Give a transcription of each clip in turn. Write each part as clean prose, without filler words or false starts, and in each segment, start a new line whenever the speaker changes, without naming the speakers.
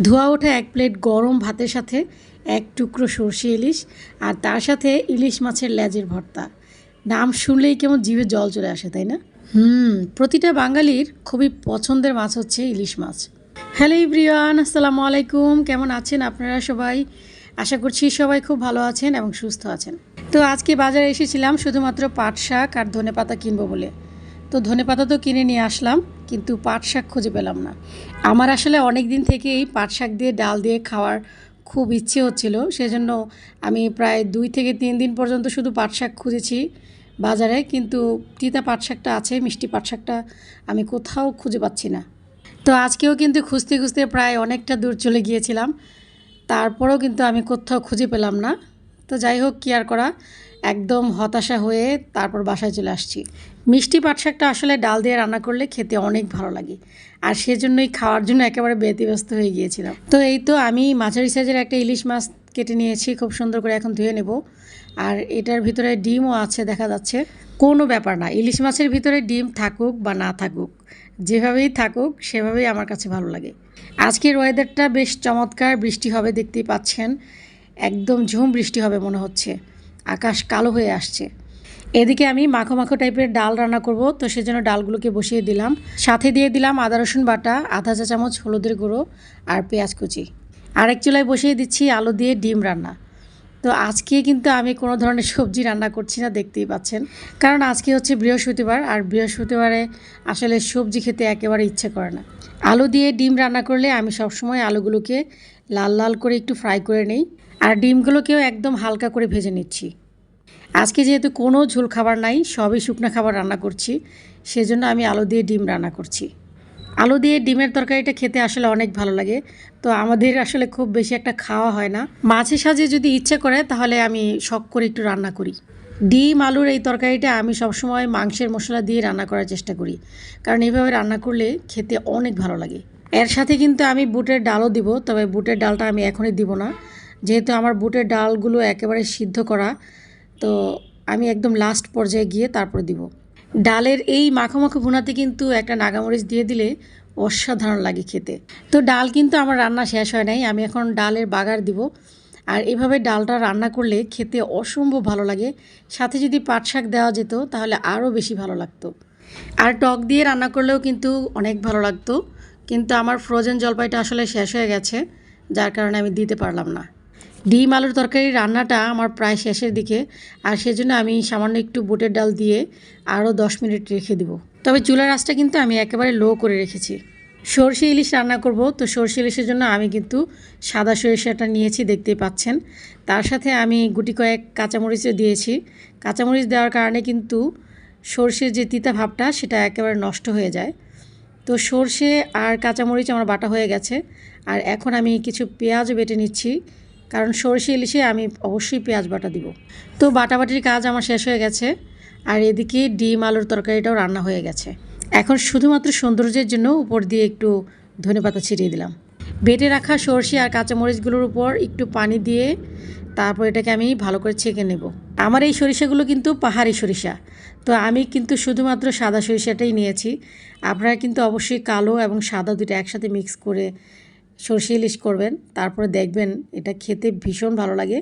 ধোয়া ওঠা এক প্লেট গরম ভাতের সাথে এক টুকরো সর্ষে ইলিশ আর তার সাথে ইলিশ মাছের লেজের ভর্তা। নাম শুনলেই কেমন জিভে জল চলে আসে, তাই না? প্রতিটা বাঙালির খুবই পছন্দের মাছ হচ্ছে ইলিশ মাছ। হ্যালো এভরিওয়ান, আসসালামু আলাইকুম। কেমন আছেন আপনারা সবাই? আশা করছি সবাই খুব ভালো আছেন এবং সুস্থ আছেন। তো আজকে বাজারে এসেছিলাম শুধুমাত্র পাট শাক আর ধনেপাতা কিনবো বলে। তো ধনেপাতা তো কিনে নিয়ে আসলাম, কিন্তু পাট শাক খুঁজে পেলাম না। আমার আসলে অনেক দিন থেকেই পাট শাক দিয়ে ডাল দিয়ে খাওয়ার খুব ইচ্ছে হচ্ছিল, সেজন্য আমি প্রায় 2 থেকে 3 দিন পর্যন্ত শুধু পাট শাক খুঁজেছি বাজারে, কিন্তু তিতা পাট শাকটা আছে, মিষ্টি পাট শাকটা আমি কোথাও খুঁজে পাচ্ছি না। তো আজকেও কিন্তু খুঁজতে খুঁজতে প্রায় অনেকটা দূর চলে গিয়েছিলাম, তারপরেও কিন্তু আমি কোথাও খুঁজে পেলাম না। তো যাই হোক, কি আর করা, একদম হতাশা হয়ে তারপর বাসায় চলে আসছি। মিষ্টি পাট শাকটা আসলে ডাল দিয়ে রান্না করলে খেতে অনেক ভালো লাগে, আর সেজন্যই খাওয়ার জন্য একেবারে ব্যতিব্যস্ত হয়ে গিয়েছিলাম। তো এই তো আমি মাঝারি সাইজের একটা ইলিশ মাছ কেটে নিয়েছি, খুব সুন্দর করে এখন ধুয়ে নেব। আর এটার ভিতরে ডিমও আছে দেখা যাচ্ছে। কোনো ব্যাপার না, ইলিশ মাছের ভিতরে ডিম থাকুক বা না থাকুক, যেভাবেই থাকুক সেভাবেই আমার কাছে ভালো লাগে। আজকের ওয়েদারটা বেশ চমৎকার, বৃষ্টি হবে দেখতেই পাচ্ছেন, একদম ঝুম বৃষ্টি হবে মনে হচ্ছে, আকাশ কালো হয়ে আসছে। এদিকে আমি মাখো মাখো টাইপের ডাল রান্না করব, তো সেজন্য ডালগুলোকে বসিয়ে দিলাম। সাথে দিয়ে দিলাম আদা রসুন বাটা, আধা চা চামচ হলুদের গুঁড়ো আর পেঁয়াজ কুচি। আরেক চুলায় বসিয়ে দিচ্ছি আলু দিয়ে ডিম রান্না। তো আজকে কিন্তু আমি কোনো ধরনের সবজি রান্না করছি না, দেখতেই পাচ্ছেন, কারণ আজকে হচ্ছে বৃহস্পতিবার, আর বৃহস্পতিবারে আসলে সবজি খেতে একেবারে ইচ্ছে করে না। আলু দিয়ে ডিম রান্না করলে আমি সবসময় আলুগুলোকে লাল লাল করে একটু ফ্রাই করে নিই, আর ডিমগুলোকেও একদম হালকা করে ভেজে নিচ্ছি। আজকে যেহেতু কোনো ঝোল খাবার নাই, সবই শুকনো খাবার রান্না করছি, সেজন্য আমি আলু দিয়ে ডিম রান্না করছি। আলু দিয়ে ডিমের তরকারিটা খেতে আসলে অনেক ভালো লাগে, তো আমাদের আসলে খুব বেশি একটা খাওয়া হয় না। মাঝে সাঝে যদি ইচ্ছে করে তাহলে আমি শখ করে একটু রান্না করি। ডিম আলুর এই তরকারিটা আমি সবসময় মাংসের মশলা দিয়ে রান্না করার চেষ্টা করি, কারণ এইভাবে রান্না করলে খেতে অনেক ভালো লাগে। এর সাথে কিন্তু আমি বুটের ডালও দিব, তবে বুটের ডালটা আমি এখনই দিব না, যেহেতু আমার বুটের ডালগুলো একেবারে সিদ্ধ করা, তো আমি একদম লাস্ট পর্যায়ে গিয়ে তারপর দিব। ডালের এই মাখো মাখো ভুনাতে কিন্তু একটা নাগামরিচ দিয়ে দিলে অসাধারণ লাগে খেতে। তো ডাল কিন্তু আমার রান্না শেষ হয় নাই, আমি এখন ডালের বাগার দিব। আর এভাবে ডালটা রান্না করলে খেতে অসম্ভব ভালো লাগে, সাথে যদি পাট শাক দেওয়া যেত তাহলে আরও বেশি ভালো লাগতো। আর টক দিয়ে রান্না করলেও কিন্তু অনেক ভালো লাগতো, কিন্তু আমার ফ্রোজেন জলপাইটা আসলে শেষ হয়ে গেছে, যার কারণে আমি দিতে পারলাম না। ডিম আলুর তরকারি রান্নাটা আমার প্রায় শেষের দিকে, আর সেজন্য আমি সামান্য একটু বুটের ডাল দিয়ে আরও 10 মিনিট রেখে দেব। তবে চুলার আঁচটা কিন্তু আমি একেবারে লো করে রেখেছি। সরষে ইলিশ রান্না করব, তো সরষে ইলিশের জন্য আমি কিন্তু সাদা সরিষাটা নিয়েছি, দেখতেই পাচ্ছেন। তার সাথে আমি গুটি কয়েক কাঁচামরিচও দিয়েছি। কাঁচামরিচ দেওয়ার কারণে কিন্তু সরষের যে তিতা ভাবটা সেটা একেবারে নষ্ট হয়ে যায়। তো সরষে আর কাঁচামরিচ আমার বাটা হয়ে গেছে, আর এখন আমি কিছু পেঁয়াজও বেটে নিচ্ছি, কারণ সরষে ইলিশে আমি অবশ্যই পেঁয়াজ বাটা দিব। তো বাটাবাটির কাজ আমার শেষ হয়ে গেছে, আর এদিকে ডিম আলুর তরকারিটাও রান্না হয়ে গেছে। এখন শুধুমাত্র সৌন্দর্যের জন্য উপর দিয়ে একটু ধনেপাতা ছিটিয়ে দিলাম। বেটে রাখা সরষে আর কাঁচামরিচগুলোর উপর একটু পানি দিয়ে তারপর এটাকে আমি ভালো করে ছেঁকে নেব। আমার এই সরিষাগুলো কিন্তু পাহাড়ি সরিষা, তো আমি কিন্তু শুধুমাত্র সাদা সরিষাটাই নিয়েছি। আপনারা কিন্তু অবশ্যই কালো এবং সাদা দুটো একসাথে মিক্স করে সরষে ইলিশ করবেন, তারপরে দেখবেন এটা খেতে ভীষণ ভালো লাগে।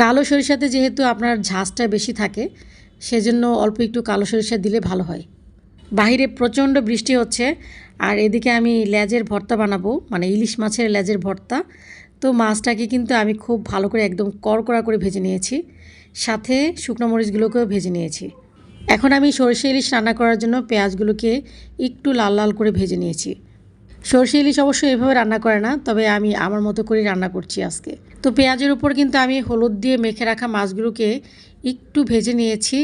কালো সরিষাতে যেহেতু আপনার ঝাঁজটা বেশি থাকে, সেজন্য অল্প একটু কালো সরিষা দিলে ভালো হয়। বাহিরে প্রচণ্ড বৃষ্টি হচ্ছে, আর এদিকে আমি লেজের ভর্তা বানাবো, মানে ইলিশ মাছের লেজের ভর্তা। তো মাছটাকে কিন্তু আমি খুব ভালো করে একদম কড়কড়া করে ভেজে নিয়েছি, সাথে শুকনো মরিচগুলোকেও ভেজে নিয়েছি। এখন আমি সরষে ইলিশ রান্না করার জন্য পেঁয়াজগুলোকে একটু লাল লাল করে ভেজে নিয়েছি। সরষে ইলিশ অবশ্য এভাবে রান্না করে না, তবে আমি আমার মতো করেই রান্না করছি আজকে। তো পেঁয়াজের উপর কিন্তু আমি হলুদ দিয়ে মেখে রাখা মাছগুলোকে একটু ভেজে নিয়েছি,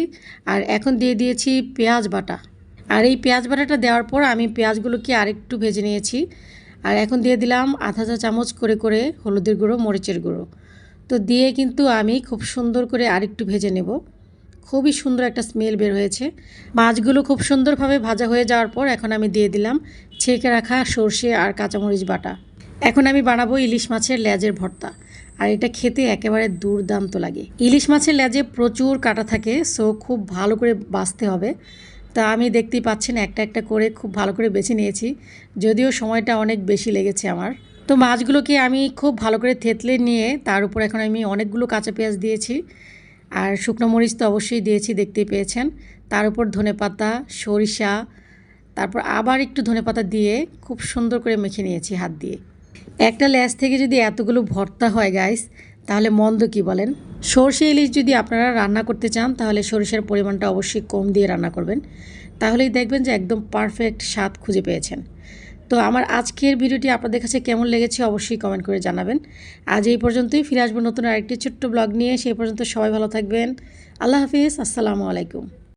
আর এখন দিয়ে দিয়েছি পেঁয়াজ বাটা। আর এই পেঁয়াজ বাটাটা দেওয়ার পর আমি পেঁয়াজগুলোকে আরেকটু ভেজে নিয়েছি, আর এখন দিয়ে দিলাম আধা চা চামচ করে করে হলুদের গুঁড়ো, মরিচের গুঁড়ো। তো দিয়ে কিন্তু আমি খুব সুন্দর করে আরেকটু ভেজে নেব। খুবই সুন্দর একটা স্মেল বের হয়েছে। মাছগুলো খুব সুন্দরভাবে ভাজা হয়ে যাওয়ার পর এখন আমি দিয়ে দিলাম ছেঁকে রাখা সর্ষে আর কাঁচামরিচ বাটা। এখন আমি বানাবো ইলিশ মাছের লেজের ভর্তা, আর এটা খেতে একেবারে দুর্দান্ত লাগে। ইলিশ মাছের লেজে প্রচুর কাটা থাকে, সো খুব ভালো করে বাছতে হবে। তা আমি দেখতেই পাচ্ছেন একটা একটা করে খুব ভালো করে বেছে নিয়েছি, যদিও সময়টা অনেক বেশি লেগেছে আমার। তো মাছগুলোকে আমি খুব ভালো করে থেতলে নিয়ে তার উপর এখন আমি অনেকগুলো কাঁচা পেঁয়াজ দিয়েছি, আর শুকনো মরিচ তো অবশ্যই দিয়েছি, দেখতেই পেয়েছেন। তার উপর ধনেপাতা, সরিষা, তারপর আবার একটু ধনেপাতা দিয়ে খুব সুন্দর করে মেখে নিয়েছি হাত দিয়ে। একটা লেজ থেকে যদি এতগুলো ভর্তা হয় গাইস, তাহলে মন্দ কি বলেন? সরষে ইলিশ যদি আপনারা রান্না করতে চান তাহলে সরিষার পরিমাণটা অবশ্যই কম দিয়ে রান্না করবেন, তাহলেই দেখবেন যে একদম পারফেক্ট স্বাদ খুঁজে পেয়েছেন। তো আমার আজকের ভিডিওটি আপনাদের কাছে কেমন লেগেছে অবশ্যই কমেন্ট করে জানাবেন। আজ এই পর্যন্তই, ফিরে আসবো নতুন আরেকটি ছোট্ট ব্লগ নিয়ে। সেই পর্যন্ত সবাই ভালো থাকবেন। আল্লাহ হাফিজ, আসসালামু আলাইকুম।